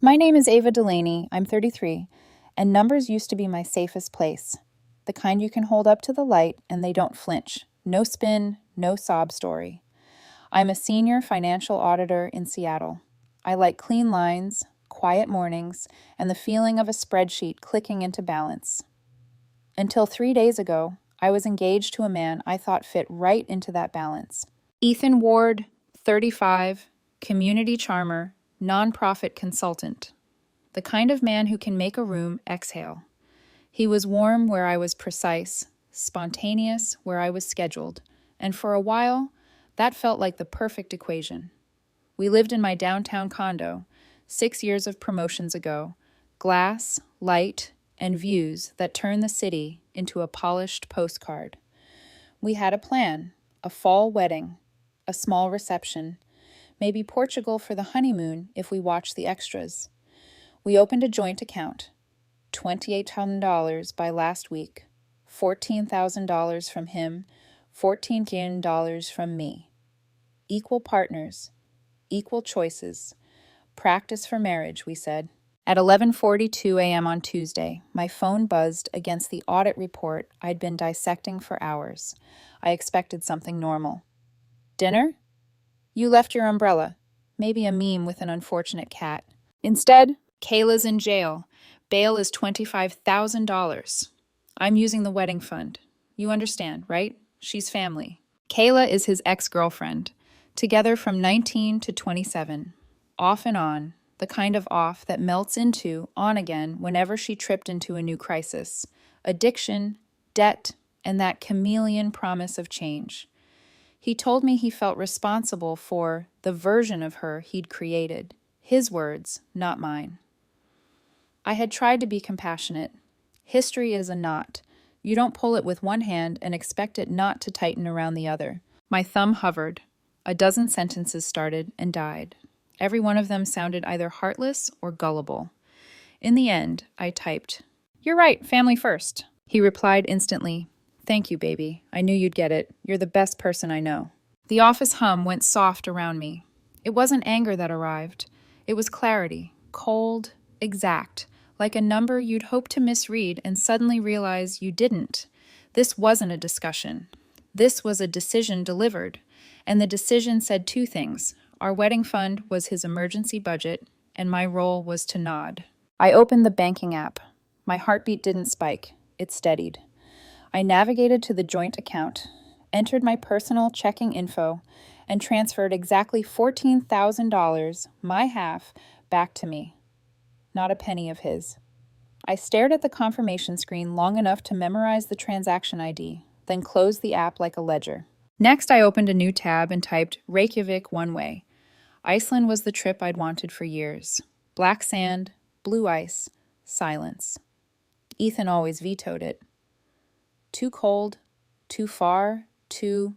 My name is Ava Delaney. I'm 33, and numbers used to be my safest place. The kind you can hold up to the light and they don't flinch. No spin, no sob story. I'm a senior financial auditor in Seattle. I like clean lines, quiet mornings, and the feeling of a spreadsheet clicking into balance. Until 3 days ago, I was engaged to a man I thought fit right into that balance. Ethan Ward, 35, community charmer, nonprofit consultant. The kind of man who can make a room exhale. He was warm where I was precise, spontaneous where I was scheduled, and for a while, that felt like the perfect equation. We lived in my downtown condo, 6 years of promotions ago, glass, light, and views that turn the city into a polished postcard. We had a plan, a fall wedding, a small reception, maybe Portugal for the honeymoon if we watched the extras. We opened a joint account, $2,800 by last week, $14,000 from him, $14,000 from me. Equal partners, equal choices. Practice for marriage, we said. At 11:42 a.m. on Tuesday, my phone buzzed against the audit report I'd been dissecting for hours. I expected something normal. Dinner? You left your umbrella. Maybe a meme with an unfortunate cat. Instead, Kayla's in jail. Bail is $25,000. I'm using the wedding fund. You understand, right? She's family. Kayla is his ex-girlfriend. Together from 19 to 27. Off and on. The kind of off that melts into on again whenever she tripped into a new crisis. Addiction, debt, and that chameleon promise of change. He told me he felt responsible for the version of her he'd created. His words, not mine. I had tried to be compassionate. History is a knot. You don't pull it with one hand and expect it not to tighten around the other. My thumb hovered. A dozen sentences started and died. Every one of them sounded either heartless or gullible. In the end, I typed, "You're right, family first." He replied instantly, "Thank you, baby. I knew you'd get it. You're the best person I know." The office hum went soft around me. It wasn't anger that arrived. It was clarity, cold, exact, like a number you'd hope to misread and suddenly realize you didn't. This wasn't a discussion. This was a decision delivered. And the decision said two things. Our wedding fund was his emergency budget, and my role was to nod. I opened the banking app. My heartbeat didn't spike. It steadied. I navigated to the joint account, entered my personal checking info, and transferred exactly $14,000, my half, back to me. Not a penny of his. I stared at the confirmation screen long enough to memorize the transaction ID, then closed the app like a ledger. Next, I opened a new tab and typed Reykjavik one way. Iceland was the trip I'd wanted for years. Black sand, blue ice, silence. Ethan always vetoed it. Too cold, too far, too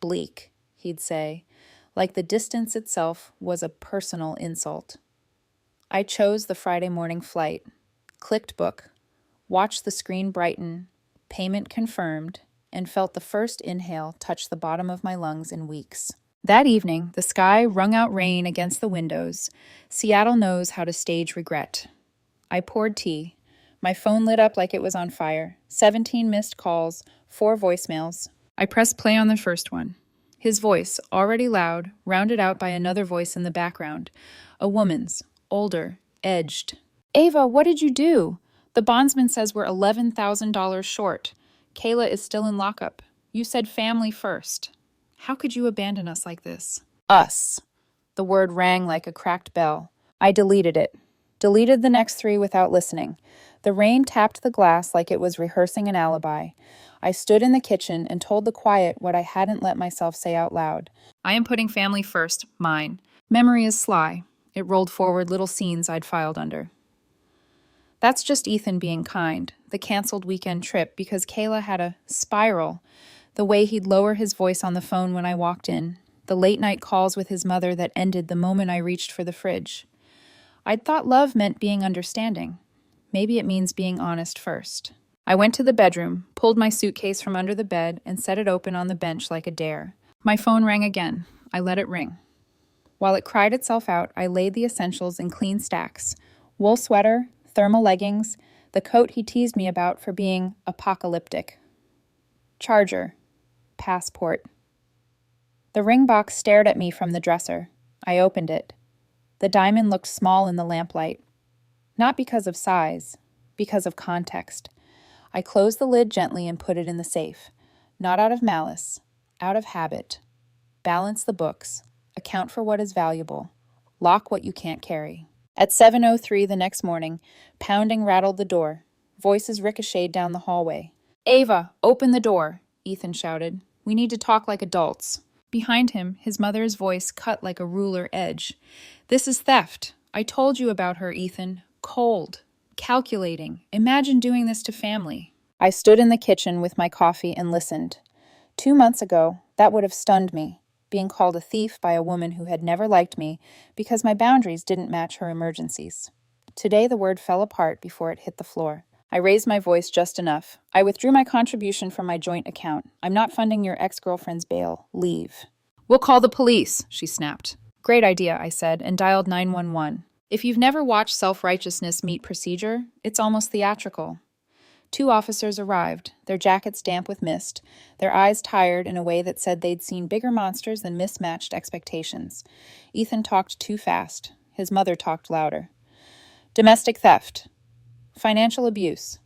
bleak, he'd say, like the distance itself was a personal insult. I chose the Friday morning flight, clicked book, watched the screen brighten, payment confirmed, and felt the first inhale touch the bottom of my lungs in weeks. That evening, the sky wrung out rain against the windows. Seattle knows how to stage regret. I poured tea. My phone lit up like it was on fire. 17 missed calls, 4 voicemails. I pressed play on the first one. His voice, already loud, rounded out by another voice in the background. A woman's, older, edged. "Ava, what did you do? The bondsman says we're $11,000 short. Kayla is still in lockup. You said family first. How could you abandon us like this?" Us. The word rang like a cracked bell. I deleted it. Deleted the next 3 without listening. The rain tapped the glass like it was rehearsing an alibi. I stood in the kitchen and told the quiet what I hadn't let myself say out loud. I am putting family first, mine. Memory is sly. It rolled forward little scenes I'd filed under. That's just Ethan being kind, the canceled weekend trip because Kayla had a spiral, the way he'd lower his voice on the phone when I walked in, the late-night calls with his mother that ended the moment I reached for the fridge. I'd thought love meant being understanding. Maybe it means being honest first. I went to the bedroom, pulled my suitcase from under the bed, and set it open on the bench like a dare. My phone rang again. I let it ring. While it cried itself out, I laid the essentials in clean stacks: wool sweater, thermal leggings, the coat he teased me about for being apocalyptic. Charger. Passport. The ring box stared at me from the dresser. I opened it. The diamond looked small in the lamplight. Not because of size, because of context. I closed the lid gently and put it in the safe. Not out of malice, out of habit. Balance the books. Account for what is valuable. Lock what you can't carry. At 7:03 the next morning, pounding rattled the door. Voices ricocheted down the hallway. "Ava, open the door," Ethan shouted. "We need to talk like adults." Behind him, his mother's voice cut like a ruler edge. "This is theft. I told you about her, Ethan. Cold. Calculating. Imagine doing this to family." I stood in the kitchen with my coffee and listened. 2 months ago, that would have stunned me, being called a thief by a woman who had never liked me because my boundaries didn't match her emergencies. Today the word fell apart before it hit the floor. I raised my voice just enough. "I withdrew my contribution from my joint account. I'm not funding your ex-girlfriend's bail. Leave." "We'll call the police," she snapped. "Great idea," I said, and dialed 911. If you've never watched self-righteousness meet procedure, it's almost theatrical. 2 officers arrived, their jackets damp with mist, their eyes tired in a way that said they'd seen bigger monsters than mismatched expectations. Ethan talked too fast. His mother talked louder. "Domestic theft. Financial abuse.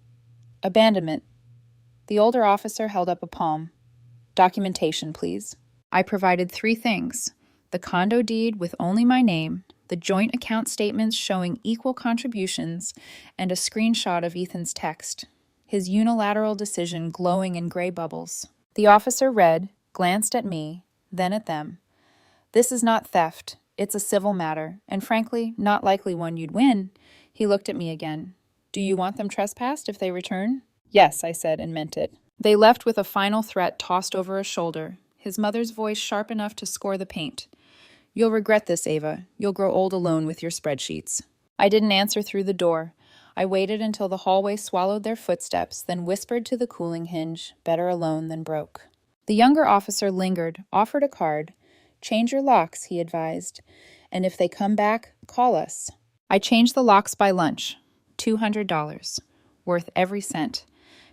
Abandonment." The older officer held up a palm. "Documentation, please." I provided 3 things: the condo deed with only my name, the joint account statements showing equal contributions, and a screenshot of Ethan's text, his unilateral decision glowing in gray bubbles. The officer read, glanced at me, then at them. "This is not theft. It's a civil matter, and frankly, not likely one you'd win." He looked at me again. "Do you want them trespassed if they return?" "Yes," I said, and meant it. They left with a final threat tossed over a shoulder, his mother's voice sharp enough to score the paint. "You'll regret this, Ava. You'll grow old alone with your spreadsheets." I didn't answer through the door. I waited until the hallway swallowed their footsteps, then whispered to the cooling hinge, "Better alone than broke." The younger officer lingered, offered a card. "Change your locks," he advised. "And if they come back, call us." I changed the locks by lunch. $200. Worth every cent.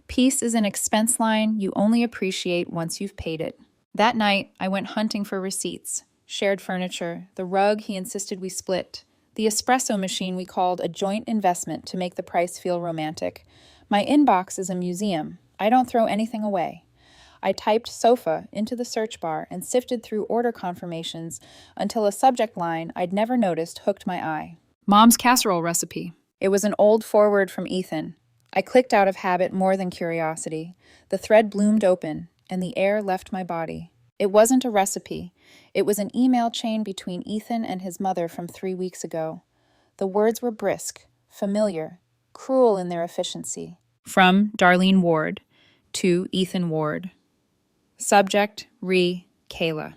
Peace is an expense line you only appreciate once you've paid it. That night, I went hunting for receipts. Shared furniture, the rug he insisted we split, the espresso machine we called a joint investment to make the price feel romantic. My inbox is a museum. I don't throw anything away. I typed sofa into the search bar and sifted through order confirmations until a subject line I'd never noticed hooked my eye. "Mom's casserole recipe." It was an old forward from Ethan. I clicked out of habit more than curiosity. The thread bloomed open, and the air left my body. It wasn't a recipe. It was an email chain between Ethan and his mother from 3 weeks ago. The words were brisk, familiar, cruel in their efficiency. From Darlene Ward to Ethan Ward. Subject, Kayla.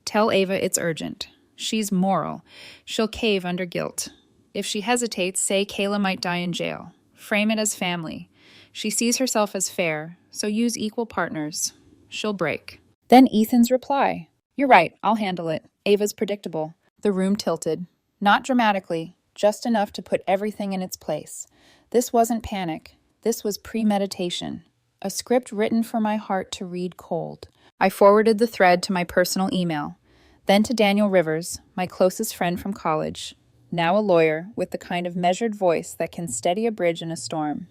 "Tell Ava it's urgent. She's moral. She'll cave under guilt. If she hesitates, say Kayla might die in jail. Frame it as family. She sees herself as fair, so use equal partners. She'll break." Then Ethan's reply. "You're right, I'll handle it. Ava's predictable." The room tilted. Not dramatically, just enough to put everything in its place. This wasn't panic. This was premeditation. A script written for my heart to read cold. I forwarded the thread to my personal email, then to Daniel Rivers, my closest friend from college, now a lawyer with the kind of measured voice that can steady a bridge in a storm.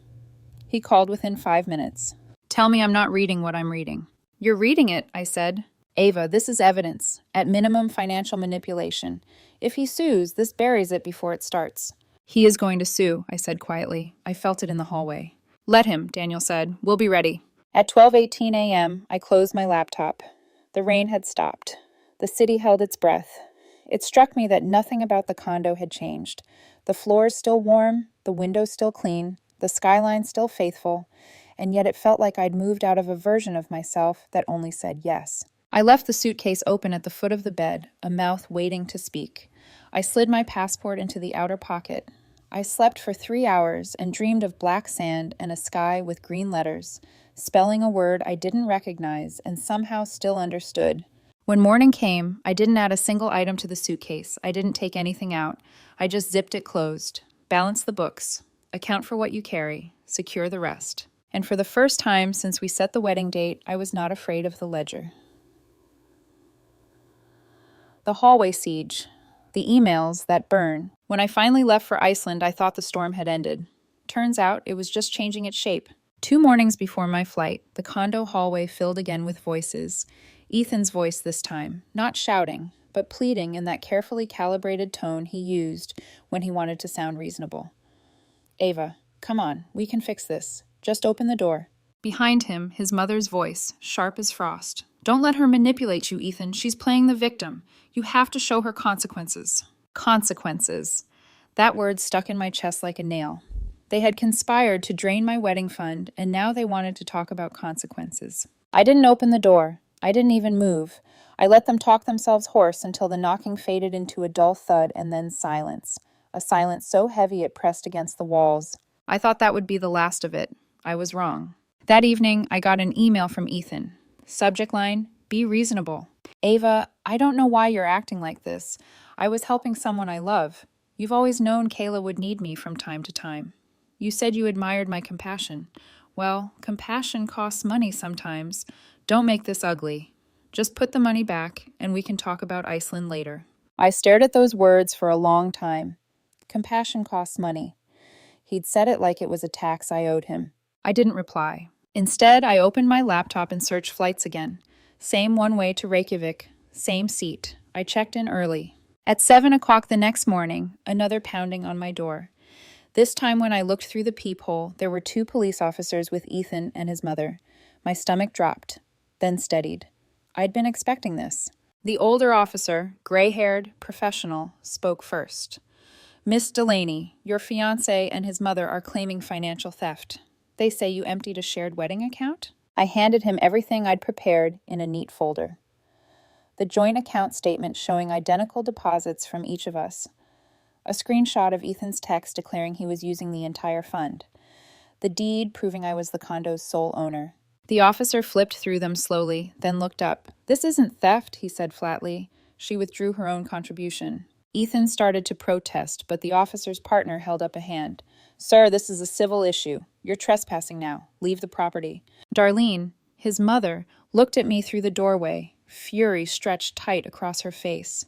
He called within 5 minutes. "Tell me I'm not reading what I'm reading." "You're reading it," I said. "Ava, this is evidence. At minimum, financial manipulation. If he sues, this buries it before it starts." "He is going to sue," I said quietly. I felt it in the hallway. "Let him," Daniel said. "We'll be ready." At 12:18 a.m., I closed my laptop. The rain had stopped. The city held its breath. It struck me that nothing about the condo had changed. The floors still warm, the windows still clean, the skyline still faithful, and yet it felt like I'd moved out of a version of myself that only said yes. I left the suitcase open at the foot of the bed, a mouth waiting to speak. I slid my passport into the outer pocket. I slept for 3 hours and dreamed of black sand and a sky with green letters, spelling a word I didn't recognize and somehow still understood. When morning came, I didn't add a single item to the suitcase. I didn't take anything out. I just zipped it closed. Balance the books. Account for what you carry. Secure the rest. And for the first time since we set the wedding date, I was not afraid of the ledger. The hallway siege. The emails that burn. When I finally left for Iceland, I thought the storm had ended. Turns out it was just changing its shape. 2 mornings before my flight, the condo hallway filled again with voices. Ethan's voice this time, not shouting, but pleading in that carefully calibrated tone he used when he wanted to sound reasonable. Ava, come on, we can fix this. Just open the door. Behind him, his mother's voice, sharp as frost. Don't let her manipulate you, Ethan. She's playing the victim. You have to show her consequences. Consequences. That word stuck in my chest like a nail. They had conspired to drain my wedding fund, and now they wanted to talk about consequences. I didn't open the door. I didn't even move. I let them talk themselves hoarse until the knocking faded into a dull thud and then silence. A silence so heavy it pressed against the walls. I thought that would be the last of it. I was wrong. That evening, I got an email from Ethan. Subject line, be reasonable. Ava, I don't know why you're acting like this. I was helping someone I love. You've always known Kayla would need me from time to time. You said you admired my compassion. Well, compassion costs money sometimes. Don't make this ugly. Just put the money back, and we can talk about Iceland later. I stared at those words for a long time. Compassion costs money. He'd said it like it was a tax I owed him. I didn't reply. Instead, I opened my laptop and searched flights again. Same one way to Reykjavik, same seat. I checked in early. At 7 o'clock the next morning, another pounding on my door. This time when I looked through the peephole, there were 2 police officers with Ethan and his mother. My stomach dropped, then steadied. I'd been expecting this. The older officer, gray-haired, professional, spoke first. Miss Delaney, your fiancé and his mother are claiming financial theft. They say you emptied a shared wedding account? I handed him everything I'd prepared in a neat folder. The joint account statement showing identical deposits from each of us. A screenshot of Ethan's text declaring he was using the entire fund. The deed proving I was the condo's sole owner. The officer flipped through them slowly, then looked up. This isn't theft, he said flatly. She withdrew her own contribution. Ethan started to protest, but the officer's partner held up a hand. Sir, this is a civil issue. You're trespassing now. Leave the property. Darlene, his mother, looked at me through the doorway, fury stretched tight across her face.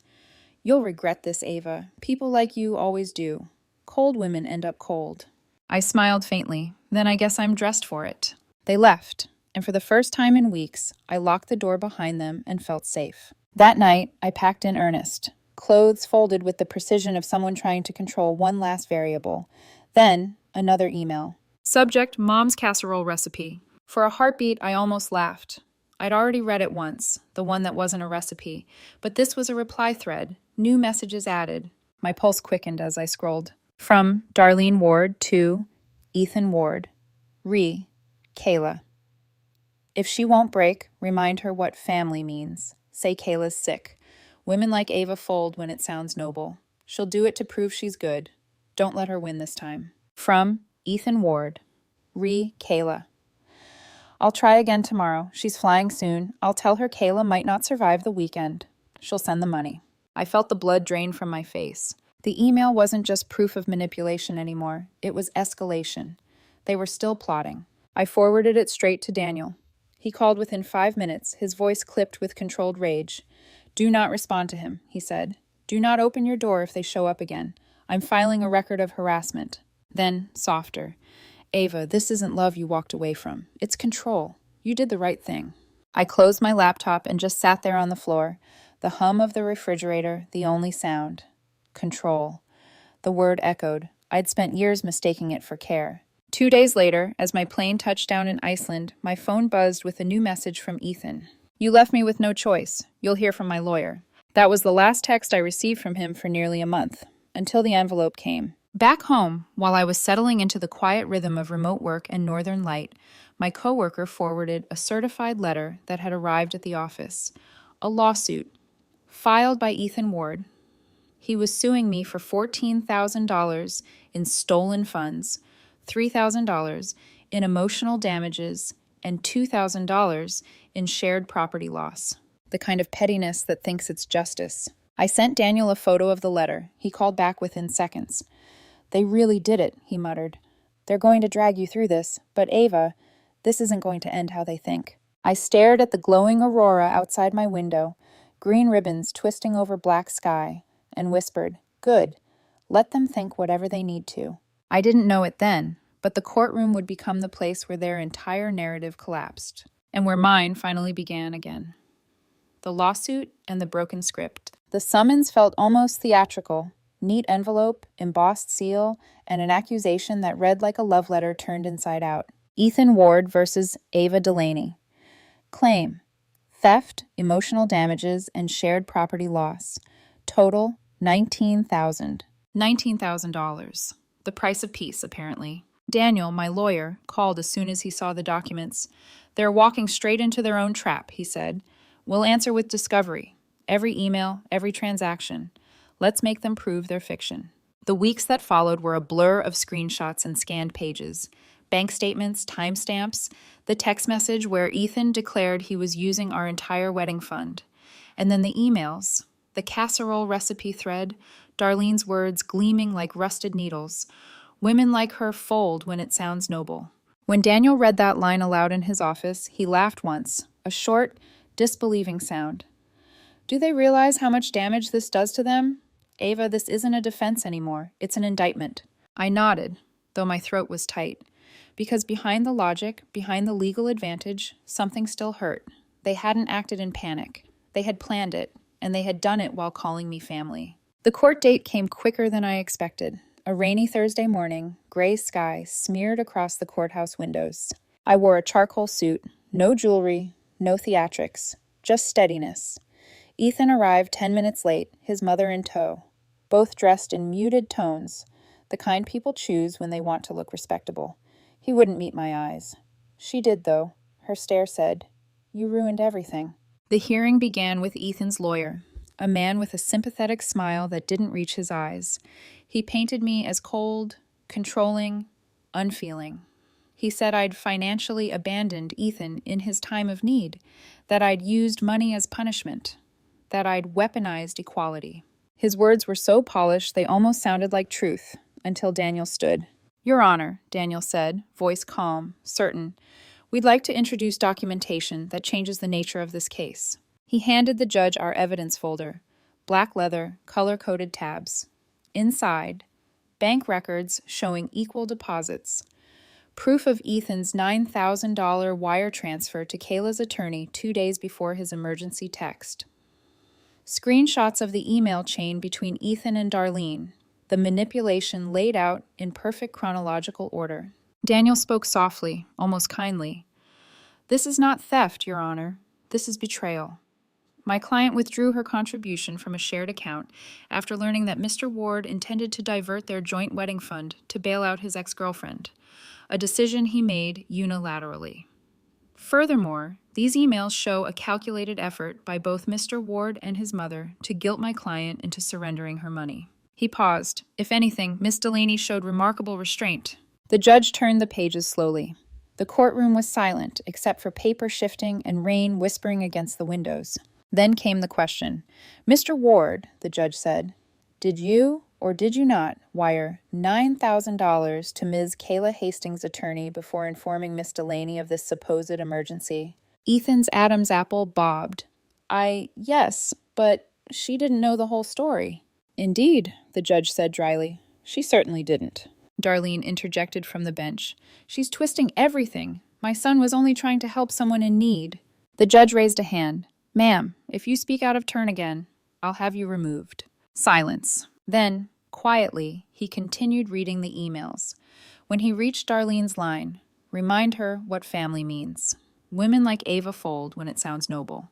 You'll regret this, Ava. People like you always do. Cold women end up cold. I smiled faintly. Then I guess I'm dressed for it. They left, and for the first time in weeks, I locked the door behind them and felt safe. That night, I packed in earnest. Clothes folded with the precision of someone trying to control one last variable. Then, another email. Subject, Mom's casserole recipe. For a heartbeat, I almost laughed. I'd already read it once, the one that wasn't a recipe, but this was a reply thread, new messages added. My pulse quickened as I scrolled. From Darlene Ward to Ethan Ward. Kayla. If she won't break, remind her what family means. Say Kayla's sick. Women like Ava fold when it sounds noble. She'll do it to prove she's good. Don't let her win this time. From Ethan Ward. Kayla. I'll try again tomorrow. She's flying soon. I'll tell her Kayla might not survive the weekend. She'll send the money. I felt the blood drain from my face. The email wasn't just proof of manipulation anymore. It was escalation. They were still plotting. I forwarded it straight to Daniel. He called within 5 minutes, his voice clipped with controlled rage. Do not respond to him, he said. Do not open your door if they show up again. I'm filing a record of harassment. Then, softer. Ava, this isn't love you walked away from. It's control. You did the right thing. I closed my laptop and just sat there on the floor. The hum of the refrigerator, the only sound. Control. The word echoed. I'd spent years mistaking it for care. 2 days later, as my plane touched down in Iceland, my phone buzzed with a new message from Ethan. You left me with no choice. You'll hear from my lawyer. That was the last text I received from him for nearly a month, until the envelope came. Back home, while I was settling into the quiet rhythm of remote work and northern light, my coworker forwarded a certified letter that had arrived at the office. A lawsuit, filed by Ethan Ward. He was suing me for $14,000 in stolen funds, $3,000 in emotional damages, and $2,000 in shared property loss. the kind of pettiness that thinks it's justice. I sent Daniel a photo of the letter. He called back within seconds. "They really did it," he muttered. "They're going to drag you through this, but Ava, this isn't going to end how they think." I stared at the glowing aurora outside my window, green ribbons twisting over black sky, and whispered, "Good. Let them think whatever they need to." I didn't know it then, but the courtroom would become the place where their entire narrative collapsed, and where mine finally began again. The lawsuit and the broken script. The summons felt almost theatrical. Neat envelope, embossed seal, and an accusation that read like a love letter turned inside out. Ethan Ward versus Ava Delaney. Claim: theft, emotional damages, and shared property loss. Total: $19,000. $19,000. The price of peace, apparently. Daniel, my lawyer, called as soon as he saw the documents. "They're walking straight into their own trap," he said. "We'll answer with discovery. Every email, every transaction. Let's make them prove their fiction." The weeks that followed were a blur of screenshots and scanned pages. Bank statements, timestamps, the text message where Ethan declared he was using our entire wedding fund. And then the emails, the casserole recipe thread, Darlene's words gleaming like rusted needles. "Women like her fold when it sounds noble." When Daniel read that line aloud in his office, he laughed once, a short, disbelieving sound. "Do they realize how much damage this does to them? Ava, this isn't a defense anymore. It's an indictment." I nodded, though my throat was tight. Because behind the logic, behind the legal advantage, something still hurt. They hadn't acted in panic. They had planned it, and they had done it while calling me family. The court date came quicker than I expected. A rainy Thursday morning, gray sky smeared across the courthouse windows. I wore a charcoal suit, no jewelry, no theatrics, just steadiness. Ethan arrived 10 minutes late, his mother in tow, both dressed in muted tones, the kind people choose when they want to look respectable. He wouldn't meet my eyes. She did, though. Her stare said, "You ruined everything." The hearing began with Ethan's lawyer, a man with a sympathetic smile that didn't reach his eyes. He painted me as cold, controlling, unfeeling. He said I'd financially abandoned Ethan in his time of need, that I'd used money as punishment, that I'd weaponized equality. His words were so polished they almost sounded like truth, until Daniel stood. "Your Honor," Daniel said, voice calm, certain, "we'd like to introduce documentation that changes the nature of this case." He handed the judge our evidence folder, black leather, color-coded tabs. Inside, bank records showing equal deposits, proof of Ethan's $9,000 wire transfer to Kayla's attorney 2 days before his emergency text. Screenshots of the email chain between Ethan and Darlene, the manipulation laid out in perfect chronological order. Daniel spoke softly, almost kindly. "This is not theft, Your Honor. This is betrayal. My client withdrew her contribution from a shared account after learning that Mr. Ward intended to divert their joint wedding fund to bail out his ex-girlfriend, a decision he made unilaterally. Furthermore, these emails show a calculated effort by both Mr. Ward and his mother to guilt my client into surrendering her money." He paused. If anything, Miss Delaney showed remarkable restraint. The judge turned the pages slowly. The courtroom was silent, except for paper shifting and rain whispering against the windows. Then came the question. "Mr. Ward," the judge said, "did you or did you not wire $9,000 to Ms. Kayla Hastings' attorney before informing Miss Delaney of this supposed emergency?" Ethan's Adam's apple bobbed. Yes, but she didn't know the whole story." "Indeed," the judge said dryly. "She certainly didn't." Darlene interjected from the bench. "She's twisting everything. My son was only trying to help someone in need." The judge raised a hand. "Ma'am, if you speak out of turn again, I'll have you removed." Silence. Then, quietly, he continued reading the emails. When he reached Darlene's line, "Remind her what family means. Women like Ava fold when it sounds noble."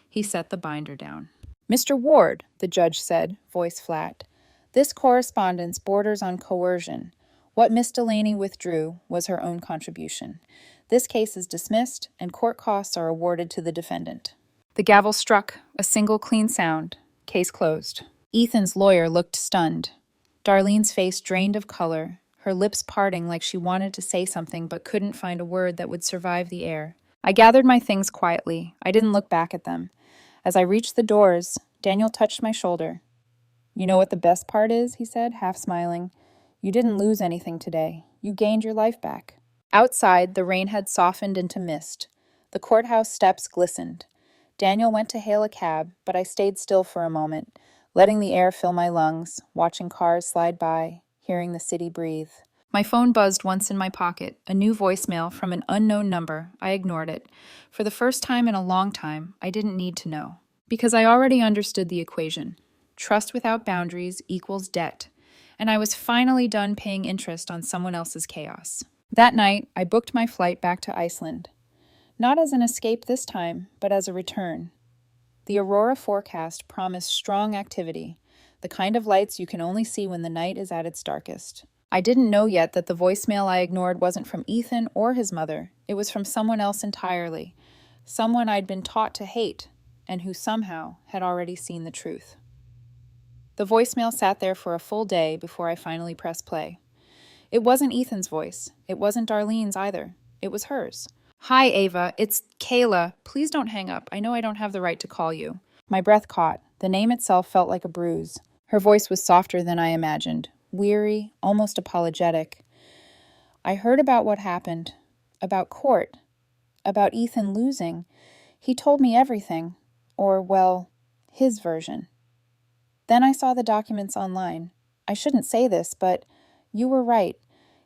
He set the binder down. "Mr. Ward," the judge said, voice flat, "this correspondence borders on coercion. What Miss Delaney withdrew was her own contribution. This case is dismissed, and court costs are awarded to the defendant." The gavel struck, a single clean sound. Case closed. Ethan's lawyer looked stunned. Darlene's face drained of color, her lips parting like she wanted to say something but couldn't find a word that would survive the air. I gathered my things quietly. I didn't look back at them. As I reached the doors, Daniel touched my shoulder. "You know what the best part is?" he said, half smiling. "You didn't lose anything today. You gained your life back." Outside, the rain had softened into mist. The courthouse steps glistened. Daniel went to hail a cab, but I stayed still for a moment, letting the air fill my lungs, watching cars slide by, hearing the city breathe. My phone buzzed once in my pocket, a new voicemail from an unknown number. I ignored it. For the first time in a long time, I didn't need to know. Because I already understood the equation. Trust without boundaries equals debt. And I was finally done paying interest on someone else's chaos. That night, I booked my flight back to Iceland. Not as an escape this time, but as a return. The aurora forecast promised strong activity, the kind of lights you can only see when the night is at its darkest. I didn't know yet that the voicemail I ignored wasn't from Ethan or his mother. It was from someone else entirely, someone I'd been taught to hate, and who somehow had already seen the truth. The voicemail sat there for a full day before I finally pressed play. It wasn't Ethan's voice. It wasn't Darlene's either. It was hers. "Hi, Ava. It's Kayla. Please don't hang up. I know I don't have the right to call you." My breath caught. The name itself felt like a bruise. Her voice was softer than I imagined, weary, almost apologetic. "I heard about what happened, about court, about Ethan losing. He told me everything, or, well, his version. Then I saw the documents online. I shouldn't say this, but you were right.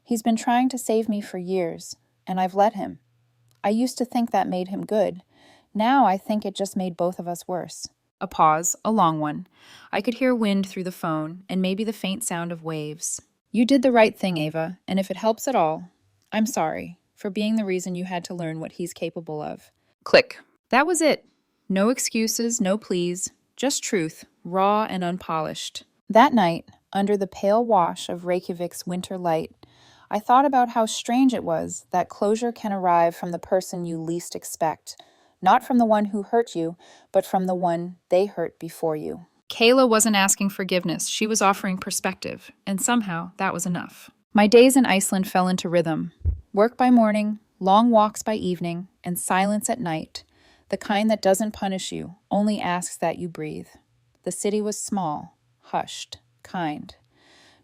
He's been trying to save me for years, and I've let him. I used to think that made him good. Now I think it just made both of us worse." A pause, a long one. I could hear wind through the phone, and maybe the faint sound of waves. "You did the right thing, Ava, and if it helps at all, I'm sorry for being the reason you had to learn what he's capable of." Click. That was it. No excuses, no pleas, just truth, raw and unpolished. That night, under the pale wash of Reykjavik's winter light, I thought about how strange it was that closure can arrive from the person you least expect, not from the one who hurt you, but from the one they hurt before you. Kayla wasn't asking forgiveness, she was offering perspective, and somehow that was enough. My days in Iceland fell into rhythm. Work by morning, long walks by evening, and silence at night, the kind that doesn't punish you, only asks that you breathe. The city was small, hushed, kind.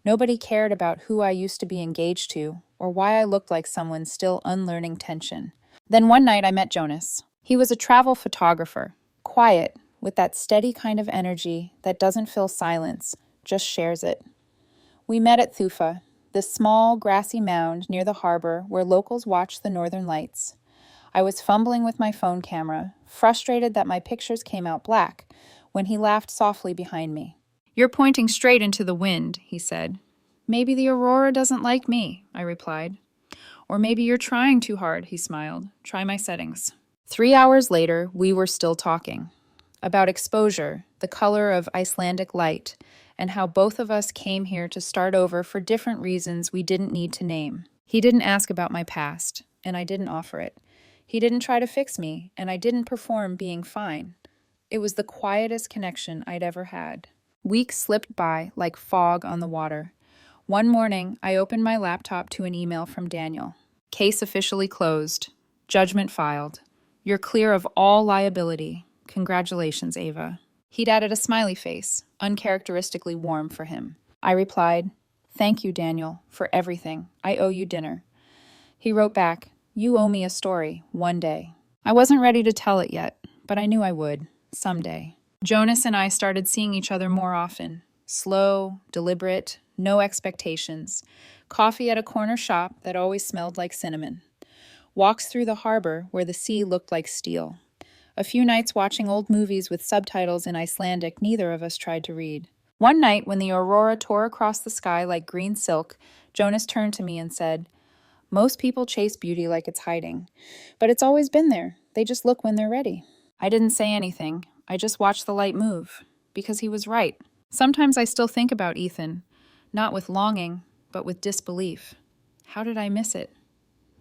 Nobody cared about who I used to be engaged to, or why I looked like someone still unlearning tension. Then one night I met Jonas. He was a travel photographer, quiet, with that steady kind of energy that doesn't fill silence, just shares it. We met at Thufa, this small, grassy mound near the harbor where locals watch the northern lights. I was fumbling with my phone camera, frustrated that my pictures came out black, when he laughed softly behind me. "You're pointing straight into the wind," he said. "Maybe the aurora doesn't like me," I replied. "Or maybe you're trying too hard," he smiled. "Try my settings." 3 hours later, we were still talking. About exposure, the color of Icelandic light, and how both of us came here to start over for different reasons we didn't need to name. He didn't ask about my past, and I didn't offer it. He didn't try to fix me, and I didn't perform being fine. It was the quietest connection I'd ever had. Weeks slipped by like fog on the water. One morning, I opened my laptop to an email from Daniel. "Case officially closed. Judgment filed. You're clear of all liability. Congratulations, Ava." He'd added a smiley face, uncharacteristically warm for him. I replied, "Thank you, Daniel, for everything. I owe you dinner." He wrote back, "You owe me a story, one day." I wasn't ready to tell it yet, but I knew I would, someday. Jonas and I started seeing each other more often. Slow, deliberate, no expectations. Coffee at a corner shop that always smelled like cinnamon. Walks through the harbor where the sea looked like steel. A few nights watching old movies with subtitles in Icelandic neither of us tried to read. One night when the aurora tore across the sky like green silk, Jonas turned to me and said, "Most people chase beauty like it's hiding, but it's always been there. They just look when they're ready." I didn't say anything. I just watched the light move, because he was right. Sometimes I still think about Ethan, not with longing, but with disbelief. How did I miss it?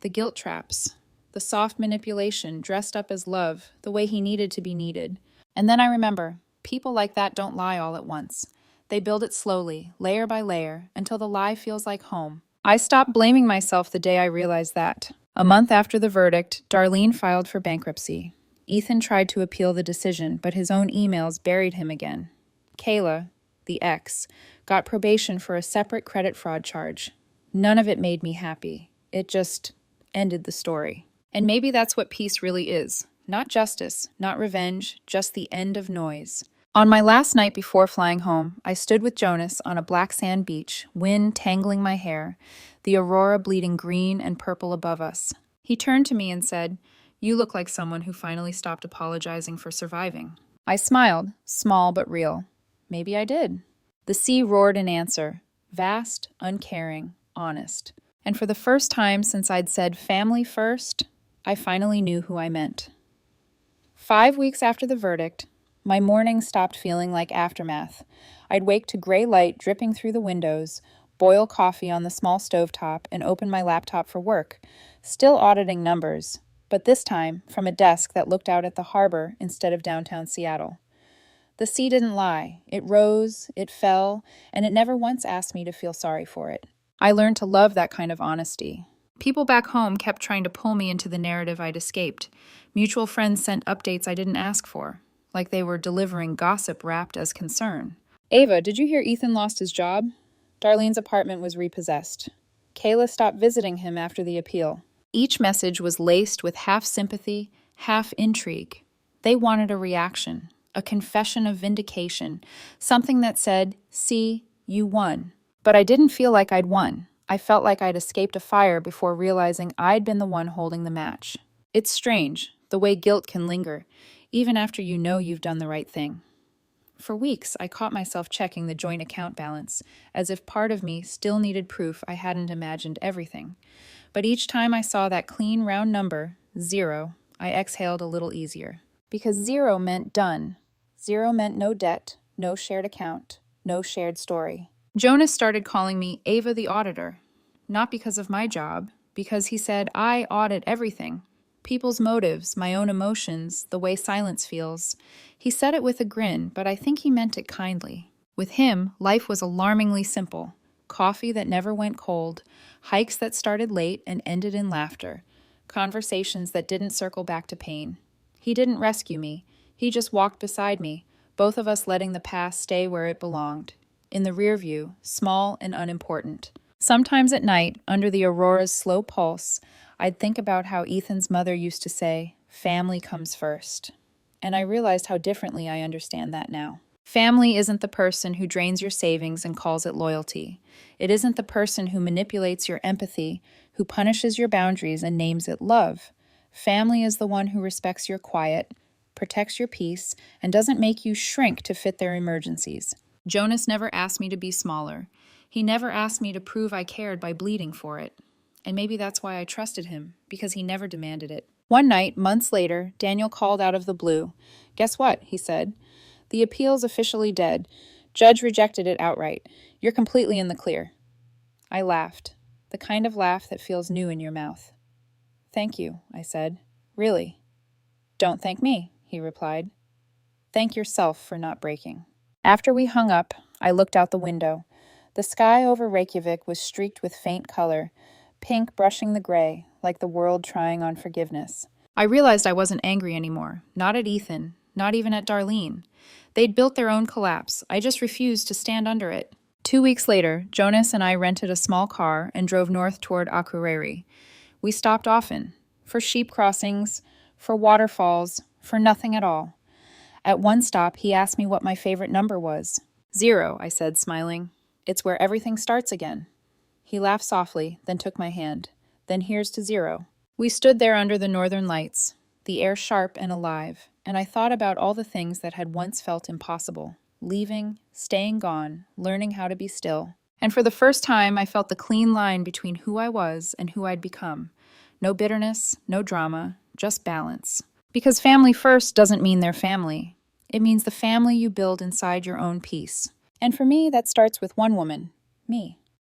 The guilt traps, the soft manipulation dressed up as love, the way he needed to be needed. And then I remember, people like that don't lie all at once. They build it slowly, layer by layer, until the lie feels like home. I stopped blaming myself the day I realized that. A month after the verdict, Darlene filed for bankruptcy. Ethan tried to appeal the decision, but his own emails buried him again. Kayla, the ex, got probation for a separate credit fraud charge. None of it made me happy. It just ended the story. And maybe that's what peace really is. Not justice, not revenge, just the end of noise. On my last night before flying home, I stood with Jonas on a black sand beach, wind tangling my hair, the aurora bleeding green and purple above us. He turned to me and said, "You look like someone who finally stopped apologizing for surviving." I smiled, small but real. Maybe I did. The sea roared in answer, vast, uncaring, honest. And for the first time since I'd said family first, I finally knew who I meant. 5 weeks after the verdict, my mornings stopped feeling like aftermath. I'd wake to gray light dripping through the windows, boil coffee on the small stovetop, and open my laptop for work, still auditing numbers, but this time from a desk that looked out at the harbor instead of downtown Seattle. The sea didn't lie. It rose, it fell, and it never once asked me to feel sorry for it. I learned to love that kind of honesty. People back home kept trying to pull me into the narrative I'd escaped. Mutual friends sent updates I didn't ask for, like they were delivering gossip wrapped as concern. "Ava, did you hear Ethan lost his job? Darlene's apartment was repossessed. Kayla stopped visiting him after the appeal." Each message was laced with half sympathy, half intrigue. They wanted a reaction, a confession of vindication, something that said, "See, you won." But I didn't feel like I'd won. I felt like I'd escaped a fire before realizing I'd been the one holding the match. It's strange, the way guilt can linger, even after you know you've done the right thing. For weeks, I caught myself checking the joint account balance, as if part of me still needed proof I hadn't imagined everything. But each time I saw that clean round number, 0, I exhaled a little easier. Because 0 meant done. 0 meant no debt, no shared account, no shared story. Jonas started calling me Ava the Auditor, not because of my job, because he said I audit everything. People's motives, my own emotions, the way silence feels. He said it with a grin, but I think he meant it kindly. With him, life was alarmingly simple. Coffee that never went cold, hikes that started late and ended in laughter, conversations that didn't circle back to pain. He didn't rescue me. He just walked beside me, both of us letting the past stay where it belonged. In the rear view, small and unimportant. Sometimes at night, under the aurora's slow pulse, I'd think about how Ethan's mother used to say, "Family comes first." And I realized how differently I understand that now. Family isn't the person who drains your savings and calls it loyalty. It isn't the person who manipulates your empathy, who punishes your boundaries and names it love. Family is the one who respects your quiet, protects your peace, and doesn't make you shrink to fit their emergencies. Jonas never asked me to be smaller. He never asked me to prove I cared by bleeding for it. And maybe that's why I trusted him, because he never demanded it. One night, months later, Daniel called out of the blue. "Guess what?" he said. "The appeal's officially dead. Judge rejected it outright. You're completely in the clear." I laughed, the kind of laugh that feels new in your mouth. "Thank you," I said. "Really?" "Don't thank me," he replied. "Thank yourself for not breaking." After we hung up, I looked out the window. The sky over Reykjavik was streaked with faint color, pink brushing the gray, like the world trying on forgiveness. I realized I wasn't angry anymore, not at Ethan, not even at Darlene. They'd built their own collapse. I just refused to stand under it. 2 weeks later, Jonas and I rented a small car and drove north toward Akureyri. We stopped often, for sheep crossings, for waterfalls, for nothing at all. At one stop, he asked me what my favorite number was. 0, I said, smiling. "It's where everything starts again." He laughed softly, then took my hand. "Then here's to 0. We stood there under the northern lights, the air sharp and alive, and I thought about all the things that had once felt impossible. Leaving, staying gone, learning how to be still. And for the first time, I felt the clean line between who I was and who I'd become. No bitterness, no drama, just balance. Because family first doesn't mean they're family. It means the family you build inside your own peace. And for me, that starts with one woman, me.